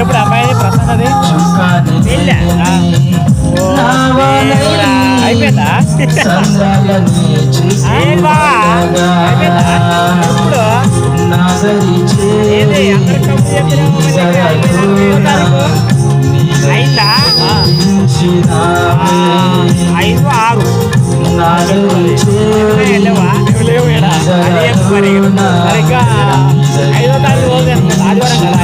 ఎప్పుడు అమ్మాయి ప్రసాద్ అయిపోయిందా ఏది అయిందా 5, 6 వెళ్ళవా లేవు మరి సరిగ్గా 5వ తారీఖు రోజు ఆదివారం కదా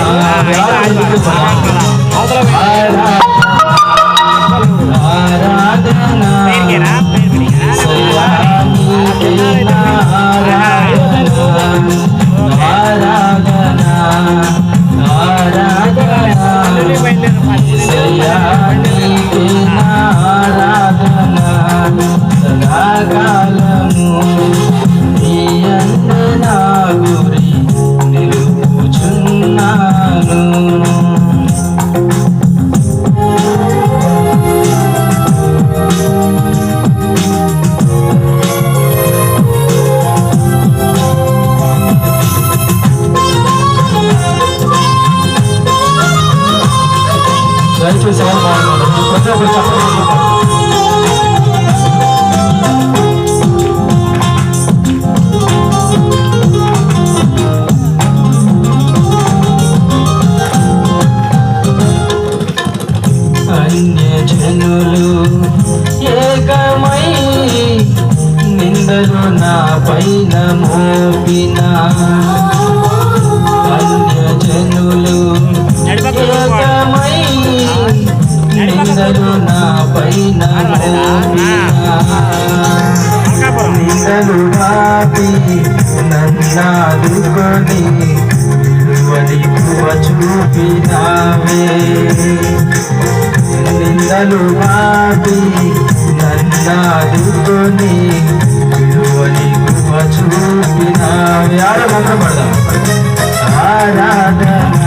అన్యజనులు ఏకమై నిందలు నా పైన మోపిన అన్యజనులు ఏకమై నిందలు నా పైన నిందలు బాపి నన్నాదుకొని చూపినావే నిందలు బాపి నన్నాదుకొని విలువని చూపినావే ఆరాధన